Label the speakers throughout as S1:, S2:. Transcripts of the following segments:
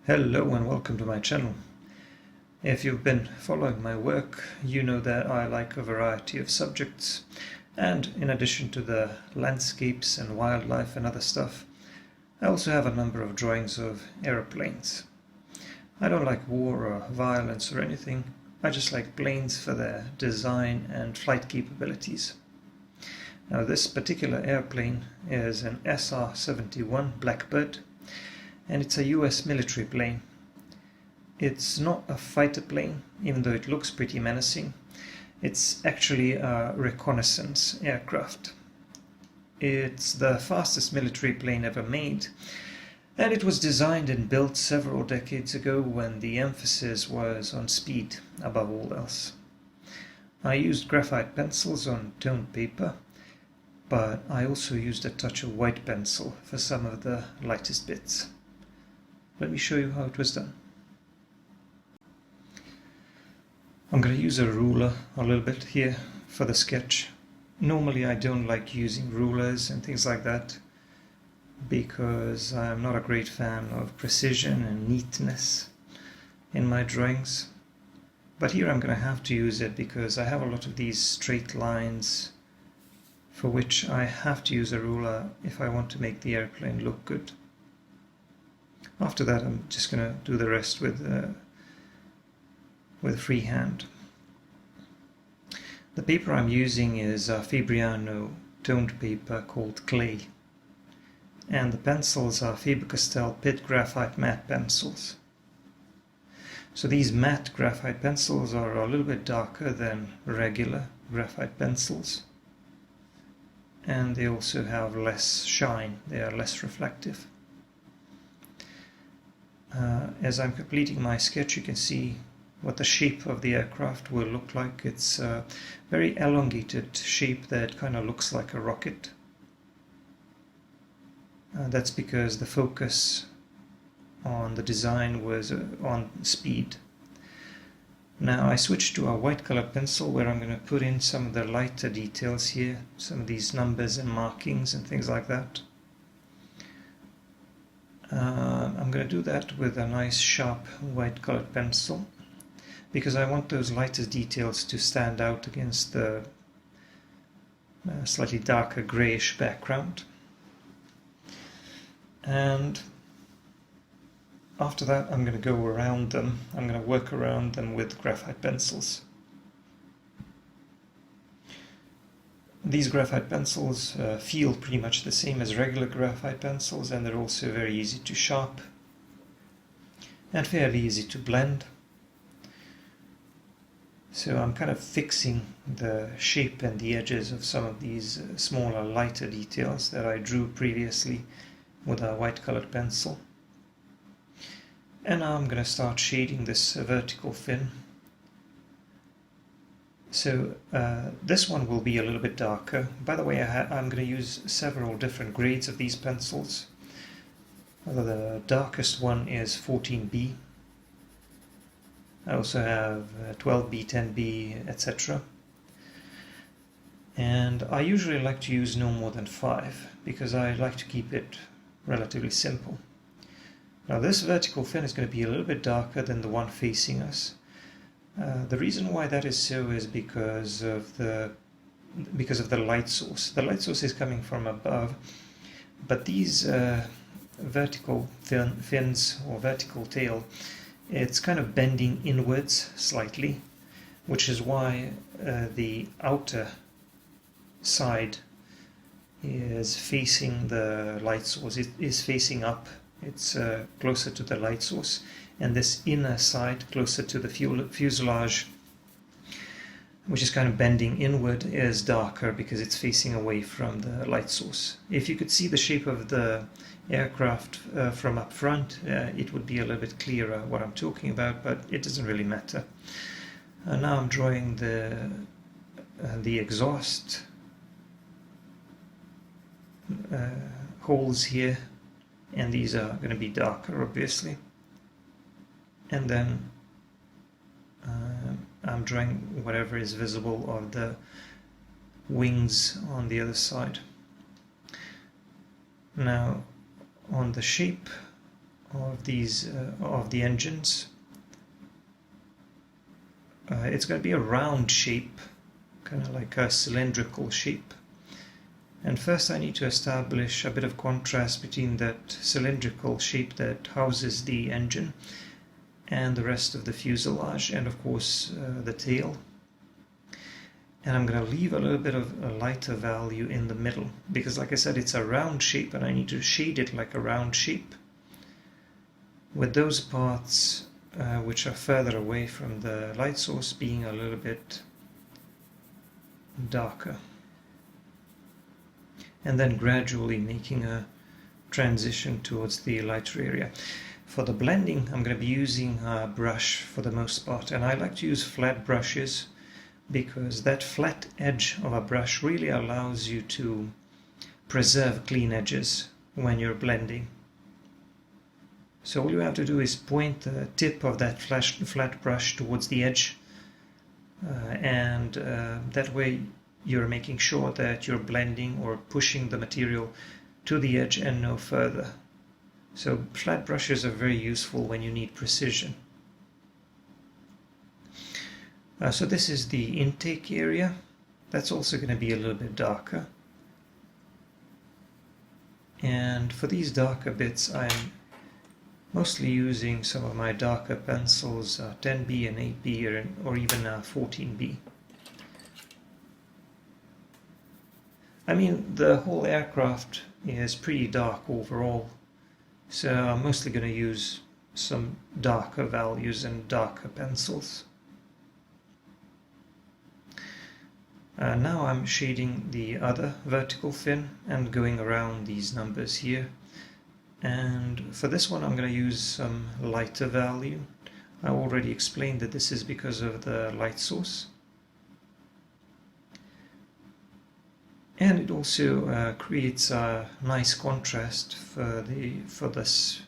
S1: Hello and welcome to my channel. If you've been following my work, you know that I like a variety of subjects, and in addition to the landscapes and wildlife and other stuff, I also have a number of drawings of aeroplanes. I don't like war or violence or anything, I just like planes for their design and flight capabilities. Now this particular airplane is an SR-71 Blackbird, and it's a US military plane. It's not a fighter plane, even though it looks pretty menacing. It's actually a reconnaissance aircraft. It's the fastest military plane ever made, and it was designed and built several decades ago when the emphasis was on speed above all else. I used graphite pencils on toned paper, but I also used a touch of white pencil for some of the lightest bits. Let me show you how it was done. I'm going to use a ruler a little bit here for the sketch. Normally I don't like using rulers and things like that because I'm not a great fan of precision and neatness in my drawings. But here I'm going to have to use it because I have a lot of these straight lines for which I have to use a ruler if I want to make the airplane look good. After that, I'm just going to do the rest with freehand. The paper I'm using is a Fabriano toned paper called Clay, and the pencils are Faber-Castell Pit Graphite matte pencils. So these matte graphite pencils are a little bit darker than regular graphite pencils, and they also have less shine, they are less reflective. As I'm completing my sketch, you can see what the shape of the aircraft will look like. It's a very elongated shape that kind of looks like a rocket. That's because the focus on the design was on speed. Now I switched to a white colored pencil where I'm going to put in some of the lighter details here, some of these numbers and markings and things like that. I'm going to do that with a nice sharp white colored pencil because I want those lighter details to stand out against the slightly darker grayish background. And after that I'm going to go around them, I'm going to work around them with graphite pencils. These graphite pencils feel pretty much the same as regular graphite pencils, and they're also very easy to sharp and fairly easy to blend. So I'm kind of fixing the shape and the edges of some of these smaller, lighter details that I drew previously with a white colored pencil. And now I'm going to start shading this vertical fin. So this one will be a little bit darker. By the way, I'm going to use several different grades of these pencils. The darkest one is 14B. I also have 12B, 10B, etc. And I usually like to use no more than 5 because I like to keep it relatively simple. Now this vertical fin is going to be a little bit darker than the one facing us. The reason why that is so is because of the light source. The light source is coming from above, but these vertical fins or vertical tail, it's kind of bending inwards slightly, which is why the outer side is facing the light source. It is facing up. It's closer to the light source, and this inner side closer to the fuselage, which is kind of bending inward, is darker because it's facing away from the light source. If you could see the shape of the aircraft from up front, it would be a little bit clearer what I'm talking about, but it doesn't really matter. Now I'm drawing the exhaust holes here, and these are going to be darker obviously. And then I'm drawing whatever is visible of the wings on the other side. Now on the shape of these of the engines. It's going to be a round shape, kind of like a cylindrical shape. And first I need to establish a bit of contrast between that cylindrical shape that houses the engine and the rest of the fuselage, and of course the tail. And I'm going to leave a little bit of a lighter value in the middle, because like I said, it's a round shape and I need to shade it like a round shape, with those parts which are further away from the light source being a little bit darker. And then gradually making a transition towards the lighter area. For the blending, I'm going to be using a brush for the most part, and I like to use flat brushes because that flat edge of a brush really allows you to preserve clean edges when you're blending. So all you have to do is point the tip of that flat brush towards the edge, and that way you're making sure that you're blending or pushing the material to the edge and no further. So flat brushes are very useful when you need precision. So this is the intake area. That's also going to be a little bit darker. And for these darker bits, I'm mostly using some of my darker pencils, 10B and 8B or even 14B. I mean, the whole aircraft is pretty dark overall, so I'm mostly going to use some darker values and darker pencils. Now I'm shading the other vertical fin and going around these numbers here. And for this one I'm going to use some lighter value. I already explained that this is because of the light source. And it also creates a nice contrast for this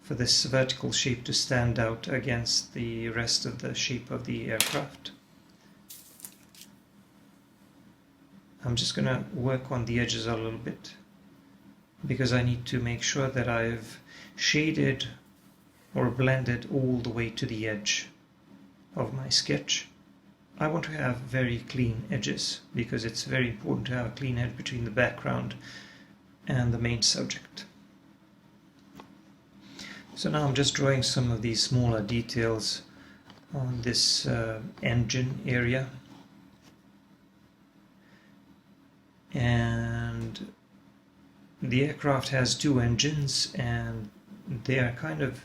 S1: vertical shape to stand out against the rest of the shape of the aircraft. I'm just going to work on the edges a little bit because I need to make sure that I've shaded or blended all the way to the edge of my sketch. I want to have very clean edges because it's very important to have a clean edge between the background and the main subject. So now I'm just drawing some of these smaller details on this engine area. And the aircraft has two engines and they are kind of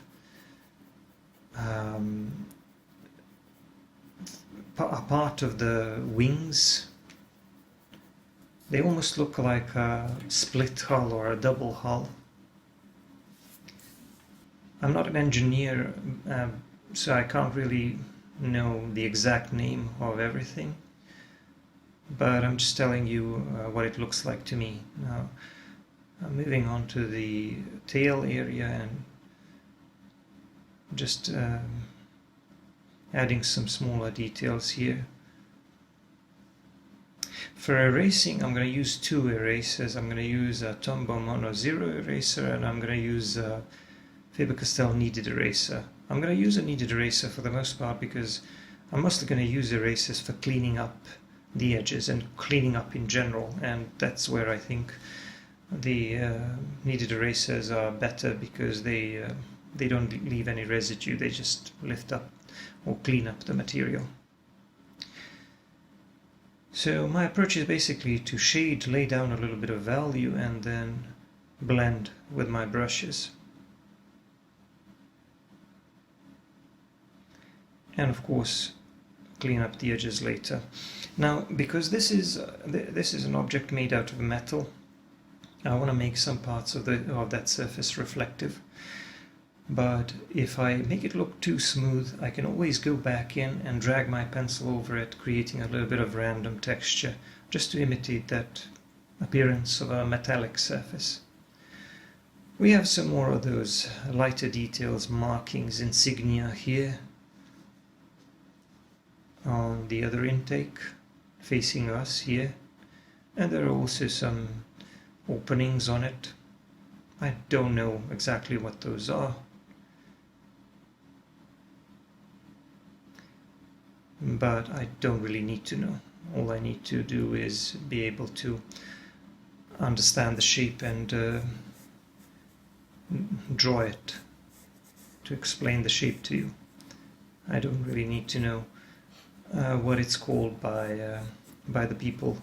S1: a part of the wings. They almost look like a split hull or a double hull. I'm not an engineer, so I can't really know the exact name of everything, but I'm just telling you what it looks like to me. Now, I'm moving on to the tail area and just adding some smaller details here. For erasing, I'm going to use two erasers. I'm going to use a Tombow Mono Zero eraser and I'm going to use a Faber-Castell kneaded eraser. I'm going to use a kneaded eraser for the most part because I'm mostly going to use erasers for cleaning up the edges and cleaning up in general, and that's where I think the kneaded erasers are better because they don't leave any residue, they just lift up or clean up the material. So my approach is basically to shade, lay down a little bit of value and then blend with my brushes. And of course clean up the edges later. Now, because this is an object made out of metal, I want to make some parts of that surface reflective. But if I make it look too smooth, I can always go back in and drag my pencil over it, creating a little bit of random texture, just to imitate that appearance of a metallic surface. We have some more of those lighter details, markings, insignia here on the other intake facing us here, and there are also some openings on it. I don't know exactly what those are, but I don't really need to know. All I need to do is be able to understand the shape and draw it to explain the shape to you. I don't really need to know what it's called by the people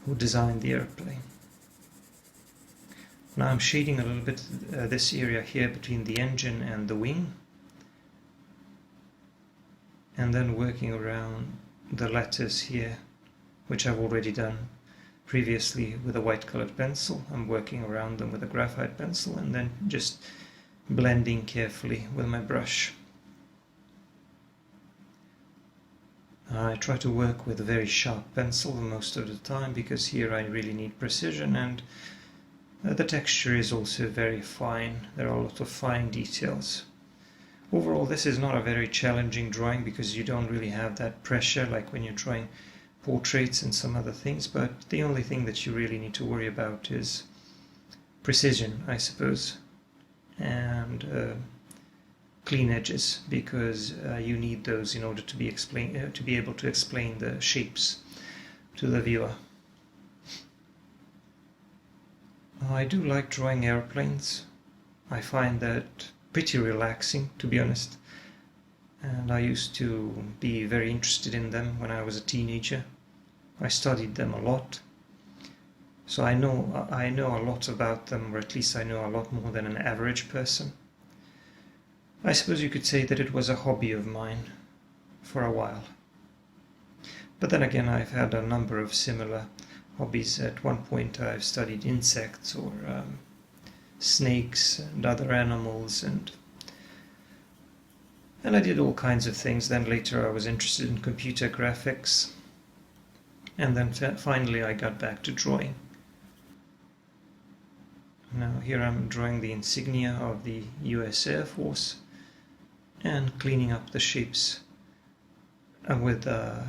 S1: who designed the airplane. Now I'm shading a little bit this area here between the engine and the wing, and then working around the letters here, which I've already done previously with a white colored pencil. I'm working around them with a graphite pencil and then just blending carefully with my brush. I try to work with a very sharp pencil most of the time because here I really need precision, and the texture is also very fine. There are a lot of fine details. Overall, this is not a very challenging drawing because you don't really have that pressure like when you're drawing portraits and some other things, but the only thing that you really need to worry about is precision, I suppose, and clean edges, because you need those in order to be able to explain the shapes to the viewer. I do like drawing airplanes. I find that pretty relaxing, to be honest, and I used to be very interested in them when I was a teenager. I studied them a lot, so I know a lot about them, or at least I know a lot more than an average person. I suppose you could say that it was a hobby of mine for a while. But then again, I've had a number of similar hobbies. At one point I've studied insects or snakes and other animals, and I did all kinds of things. Then later I was interested in computer graphics, and then finally I got back to drawing. Now here I'm drawing the insignia of the US Air Force and cleaning up the shapes with an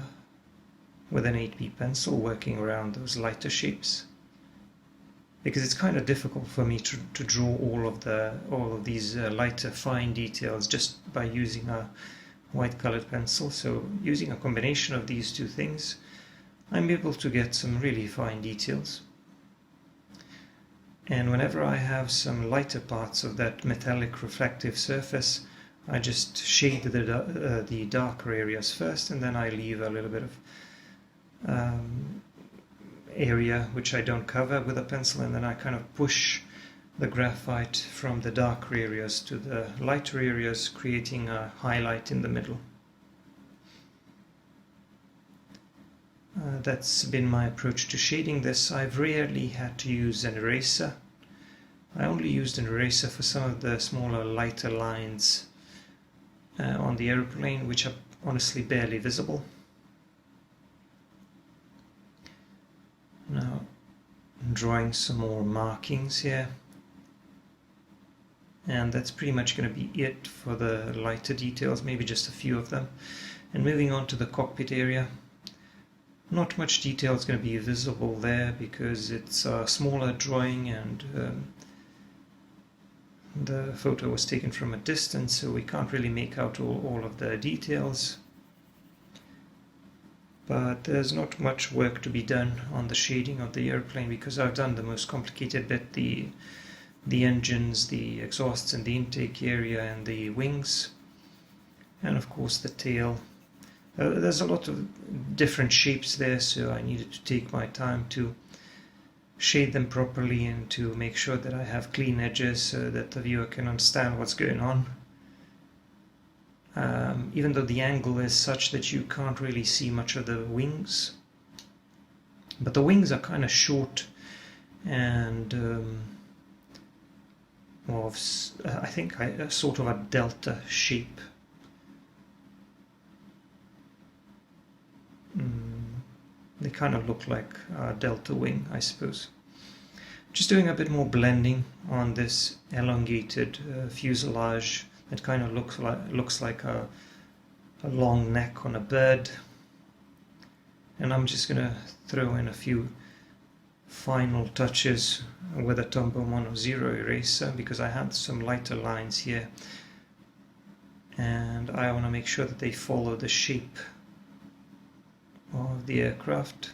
S1: 8B pencil, working around those lighter shapes, because it's kind of difficult for me to draw all of these lighter fine details just by using a white colored pencil. So using a combination of these two things, I'm able to get some really fine details. And whenever I have some lighter parts of that metallic reflective surface, I just shade the darker areas first, and then I leave a little bit of area which I don't cover with a pencil, and then I kind of push the graphite from the darker areas to the lighter areas, creating a highlight in the middle. That's been my approach to shading this. I've rarely had to use an eraser. I only used an eraser for some of the smaller, lighter lines on the airplane, which are honestly barely visible. Now I'm drawing some more markings here, and that's pretty much going to be it for the lighter details, maybe just a few of them. And moving on to the cockpit area, not much detail is going to be visible there because it's a smaller drawing, and the photo was taken from a distance, so we can't really make out all of the details. But there's not much work to be done on the shading of the airplane because I've done the most complicated bit, the engines, the exhausts and the intake area and the wings, and of course the tail. There's a lot of different shapes there, so I needed to take my time to shade them properly and to make sure that I have clean edges so that the viewer can understand what's going on. Even though the angle is such that you can't really see much of the wings, but the wings are kind of short and I think sort of a delta shape. They kind of look like a delta wing, I suppose. Just doing a bit more blending on this elongated fuselage that kind of looks like a long neck on a bird. And I'm just going to throw in a few final touches with a Tombow Mono 0 eraser, because I had some lighter lines here and I want to make sure that they follow the shape of the aircraft,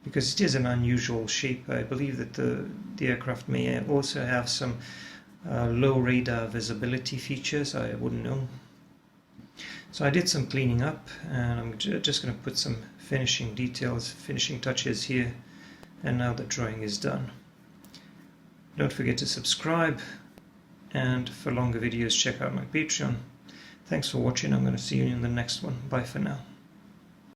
S1: because it is an unusual shape. I believe that the aircraft may also have some low radar visibility features. I wouldn't know. So I did some cleaning up, and I'm just going to put some finishing details, finishing touches here, and now the drawing is done. Don't forget to subscribe, and for longer videos check out my Patreon. Thanks for watching. I'm going to see you in the next one. Bye for now.